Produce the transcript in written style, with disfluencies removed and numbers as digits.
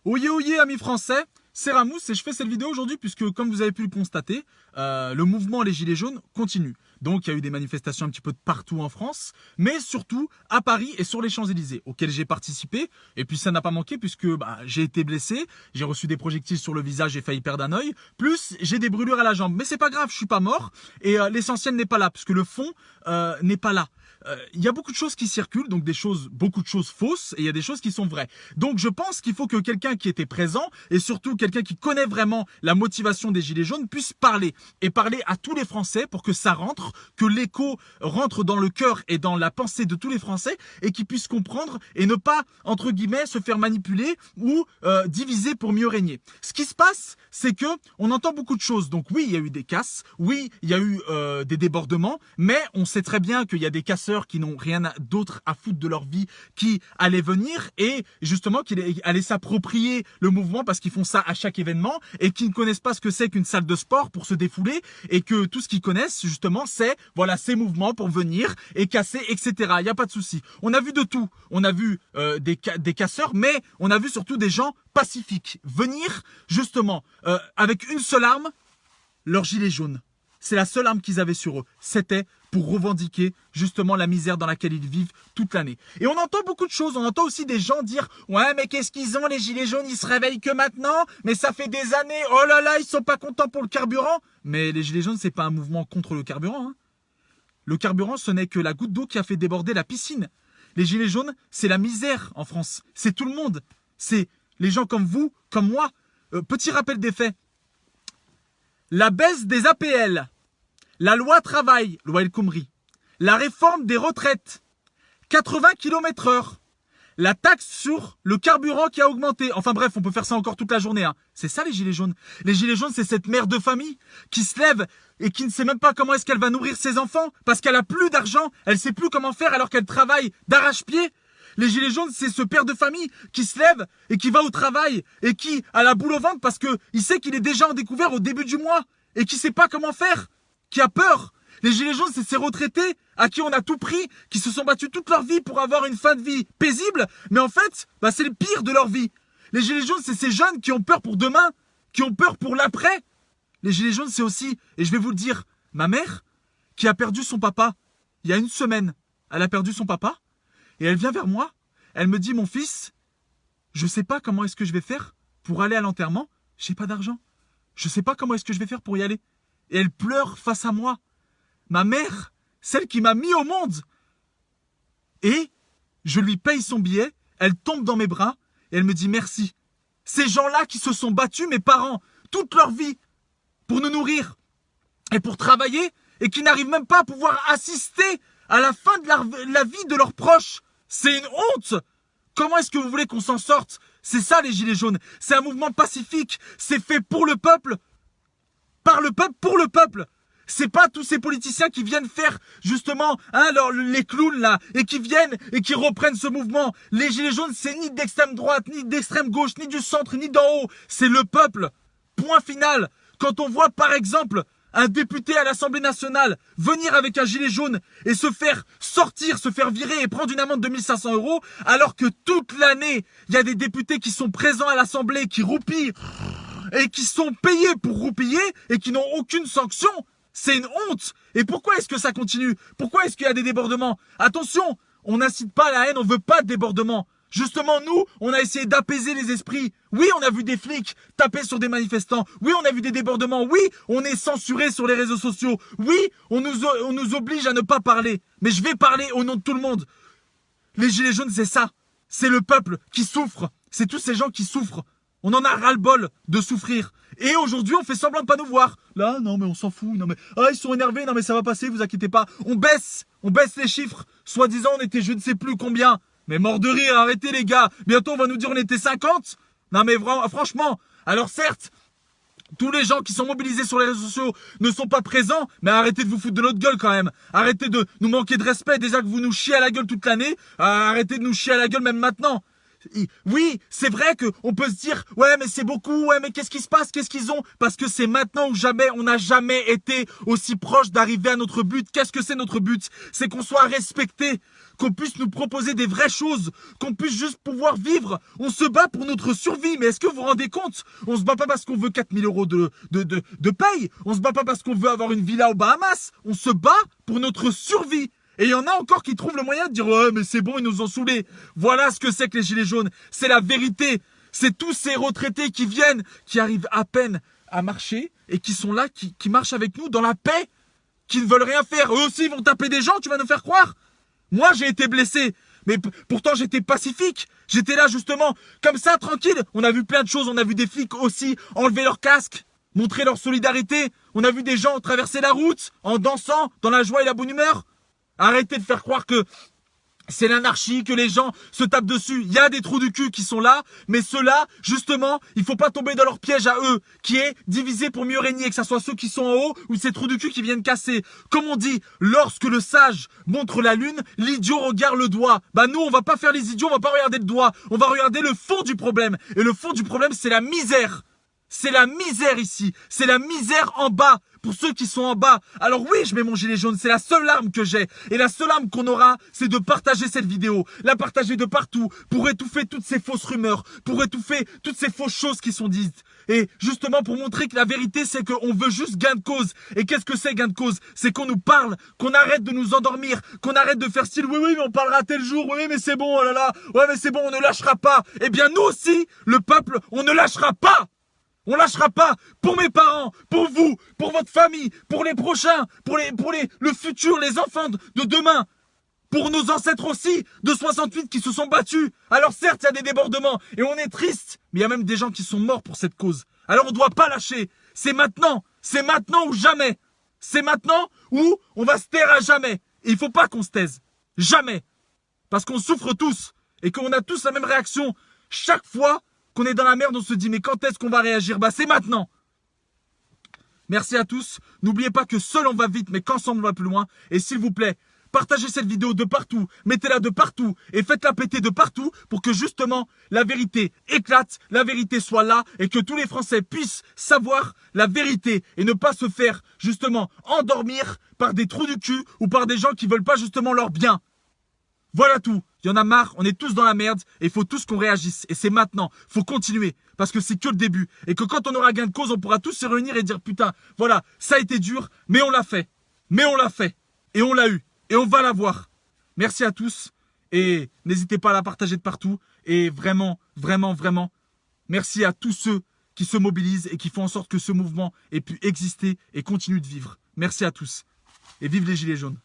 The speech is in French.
Oyez, oyez, amis français, c'est Ramous et je fais cette vidéo aujourd'hui puisque, comme vous avez pu le constater, le mouvement Les Gilets jaunes continue. Donc, il y a eu des manifestations un petit peu de partout en France, mais surtout à Paris et sur les Champs-Élysées, auxquelles j'ai participé. Et puis, ça n'a pas manqué puisque j'ai été blessé, j'ai reçu des projectiles sur le visage, j'ai failli perdre un œil, plus j'ai des brûlures à la jambe. Mais c'est pas grave, je suis pas mort et l'essentiel n'est pas là, puisque le fond n'est pas là. Il y a beaucoup de choses qui circulent, donc beaucoup de choses fausses, et il y a des choses qui sont vraies. Donc je pense qu'il faut que quelqu'un qui était présent, et surtout quelqu'un qui connaît vraiment la motivation des Gilets jaunes, puisse parler, et parler à tous les Français pour que ça rentre, que l'écho rentre dans le cœur et dans la pensée de tous les Français, et qu'ils puissent comprendre, et ne pas, entre guillemets, se faire manipuler, ou diviser pour mieux régner. Ce qui se passe, c'est que on entend beaucoup de choses, donc oui, il y a eu des casses, oui, il y a eu des débordements, mais on sait très bien qu'il y a des casseurs qui n'ont rien d'autre à foutre de leur vie, qui allaient venir et justement qui allaient s'approprier le mouvement parce qu'ils font ça à chaque événement et qui ne connaissent pas ce que c'est qu'une salle de sport pour se défouler et que tout ce qu'ils connaissent justement c'est voilà ces mouvements pour venir et casser, etc. Il n'y a pas de souci. On a vu de tout. On a vu des casseurs, mais on a vu surtout des gens pacifiques venir justement avec une seule arme, leur gilet jaune. C'est la seule arme qu'ils avaient sur eux. C'était pour revendiquer justement la misère dans laquelle ils vivent toute l'année. Et on entend beaucoup de choses. On entend aussi des gens dire « Ouais, mais qu'est-ce qu'ils ont, les gilets jaunes? Ils se réveillent que maintenant? Mais ça fait des années. Oh là là, ils sont pas contents pour le carburant. » Mais les gilets jaunes, c'est pas un mouvement contre le carburant. Hein. Le carburant, ce n'est que la goutte d'eau qui a fait déborder la piscine. Les gilets jaunes, c'est la misère en France. C'est tout le monde. C'est les gens comme vous, comme moi. Petit rappel des faits. La baisse des APL. La loi travail, loi El Khomri, la réforme des retraites, 80 km/h, la taxe sur le carburant qui a augmenté. Enfin bref, on peut faire ça encore toute la journée. Hein. C'est ça les gilets jaunes. Les gilets jaunes, c'est cette mère de famille qui se lève et qui ne sait même pas comment est-ce qu'elle va nourrir ses enfants parce qu'elle a plus d'argent, elle sait plus comment faire alors qu'elle travaille d'arrache-pied. Les gilets jaunes, c'est ce père de famille qui se lève et qui va au travail et qui a la boule au ventre parce qu'il sait qu'il est déjà en découvert au début du mois et qui sait pas comment faire. Qui a peur. Les gilets jaunes, c'est ces retraités à qui on a tout pris, qui se sont battus toute leur vie pour avoir une fin de vie paisible, mais en fait, c'est le pire de leur vie. Les gilets jaunes, c'est ces jeunes qui ont peur pour demain, qui ont peur pour l'après. Les gilets jaunes, c'est aussi, et je vais vous le dire, ma mère, qui a perdu son papa il y a une semaine. Elle a perdu son papa, et elle vient vers moi, elle me dit, mon fils, je sais pas comment est-ce que je vais faire pour aller à l'enterrement, j'ai pas d'argent. Je sais pas comment est-ce que je vais faire pour y aller. Et elle pleure face à moi. Ma mère, celle qui m'a mis au monde. Et je lui paye son billet, elle tombe dans mes bras et elle me dit merci. Ces gens-là qui se sont battus, mes parents, toute leur vie, pour nous nourrir et pour travailler et qui n'arrivent même pas à pouvoir assister à la fin de la vie de leurs proches. C'est une honte. Comment est-ce que vous voulez qu'on s'en sorte? C'est ça les gilets jaunes. C'est un mouvement pacifique. C'est fait pour le peuple. Par le peuple, pour le peuple. C'est pas tous ces politiciens qui viennent faire justement les clowns là et qui viennent et qui reprennent ce mouvement. Les gilets jaunes, c'est ni d'extrême droite, ni d'extrême gauche, ni du centre, ni d'en haut. C'est le peuple. Point final. Quand on voit par exemple un député à l'Assemblée nationale venir avec un gilet jaune et se faire sortir, se faire virer et prendre une amende de 1500 €, alors que toute l'année, il y a des députés qui sont présents à l'Assemblée, qui roupillent et qui sont payés pour roupiller et qui n'ont aucune sanction, c'est une honte. Et pourquoi est-ce que ça continue? Pourquoi est-ce qu'il y a des débordements? Attention, on n'incite pas à la haine, on veut pas de débordement. Justement, nous, on a essayé d'apaiser les esprits. Oui, on a vu des flics taper sur des manifestants. Oui, on a vu des débordements. Oui, on est censuré sur les réseaux sociaux. Oui, on nous oblige à ne pas parler. Mais je vais parler au nom de tout le monde. Les gilets jaunes, c'est ça. C'est le peuple qui souffre. C'est tous ces gens qui souffrent. On en a ras-le-bol de souffrir. Et aujourd'hui, on fait semblant de pas nous voir. Là, non, mais on s'en fout. Non, mais ils sont énervés. Non, mais ça va passer, vous inquiétez pas. On baisse les chiffres. Soi-disant, on était je ne sais plus combien. Mais mort de rire, arrêtez les gars. Bientôt, on va nous dire on était 50. Non, mais franchement. Alors certes, tous les gens qui sont mobilisés sur les réseaux sociaux ne sont pas présents, mais arrêtez de vous foutre de notre gueule quand même. Arrêtez de nous manquer de respect. Déjà que vous nous chiez à la gueule toute l'année, arrêtez de nous chier à la gueule même maintenant. Oui, c'est vrai qu'on peut se dire, ouais, mais c'est beaucoup, ouais, mais qu'est-ce qui se passe, qu'est-ce qu'ils ont? Parce que c'est maintenant ou jamais, on n'a jamais été aussi proche d'arriver à notre but. Qu'est-ce que c'est notre but? C'est qu'on soit respecté, qu'on puisse nous proposer des vraies choses, qu'on puisse juste pouvoir vivre. On se bat pour notre survie, mais est-ce que vous vous rendez compte? On se bat pas parce qu'on veut 4 000 € de paye, on se bat pas parce qu'on veut avoir une villa aux Bahamas, on se bat pour notre survie. Et il y en a encore qui trouvent le moyen de dire « Ouais, mais c'est bon, ils nous ont saoulés. » Voilà ce que c'est que les gilets jaunes. C'est la vérité. C'est tous ces retraités qui viennent, qui arrivent à peine à marcher et qui sont là, qui marchent avec nous dans la paix, qui ne veulent rien faire. Eux aussi vont taper des gens, tu vas nous faire croire? Moi, j'ai été blessé. Mais pourtant, j'étais pacifique. J'étais là, justement, comme ça, tranquille. On a vu plein de choses. On a vu des flics aussi enlever leur casque, montrer leur solidarité. On a vu des gens traverser la route en dansant, dans la joie et la bonne humeur. Arrêtez de faire croire que c'est l'anarchie, que les gens se tapent dessus. Il y a des trous du cul qui sont là, mais ceux-là, justement, il faut pas tomber dans leur piège à eux, qui est diviser pour mieux régner, que ce soit ceux qui sont en haut ou ces trous du cul qui viennent casser. Comme on dit, lorsque le sage montre la lune, l'idiot regarde le doigt. Bah nous, on va pas faire les idiots, on va pas regarder le doigt, on va regarder le fond du problème. Et le fond du problème, c'est la misère. C'est la misère ici, c'est la misère en bas, pour ceux qui sont en bas. Alors oui, je mets mon gilet jaune, c'est la seule arme que j'ai. Et la seule arme qu'on aura, c'est de partager cette vidéo, la partager de partout, pour étouffer toutes ces fausses rumeurs, pour étouffer toutes ces fausses choses qui sont dites. Et justement pour montrer que la vérité, c'est qu'on veut juste gain de cause. Et qu'est-ce que c'est gain de cause? C'est qu'on nous parle, qu'on arrête de nous endormir, qu'on arrête de faire style, oui, oui, mais on parlera tel jour, oui, mais c'est bon, oh là là, ouais, mais c'est bon, on ne lâchera pas. Eh bien nous aussi, le peuple, on ne lâchera pas. On lâchera pas pour mes parents, pour vous, pour votre famille, pour les prochains, pour le futur, les enfants de demain, pour nos ancêtres aussi de 68 qui se sont battus. Alors certes, il y a des débordements et on est triste, mais il y a même des gens qui sont morts pour cette cause. Alors on doit pas lâcher. C'est maintenant ou jamais. C'est maintenant ou on va se taire à jamais. Et il faut pas qu'on se taise. Jamais. Parce qu'on souffre tous et qu'on a tous la même réaction chaque fois qu'on est dans la merde, on se dit mais quand est-ce qu'on va réagir? Bah c'est maintenant. Merci à tous. N'oubliez pas que seul on va vite, mais qu'ensemble on va plus loin. Et s'il vous plaît, partagez cette vidéo de partout, mettez-la de partout et faites-la péter de partout pour que justement la vérité éclate, la vérité soit là et que tous les Français puissent savoir la vérité et ne pas se faire justement endormir par des trous du cul ou par des gens qui veulent pas justement leur bien. Voilà tout. Il y en a marre, on est tous dans la merde et il faut tous qu'on réagisse. Et c'est maintenant. Faut continuer parce que c'est que le début. Et que quand on aura gain de cause, on pourra tous se réunir et dire putain, voilà, ça a été dur, mais on l'a fait. Mais on l'a fait. Et on l'a eu. Et on va l'avoir. Merci à tous. Et n'hésitez pas à la partager de partout. Et vraiment, vraiment, vraiment, merci à tous ceux qui se mobilisent et qui font en sorte que ce mouvement ait pu exister et continue de vivre. Merci à tous. Et vive les Gilets jaunes.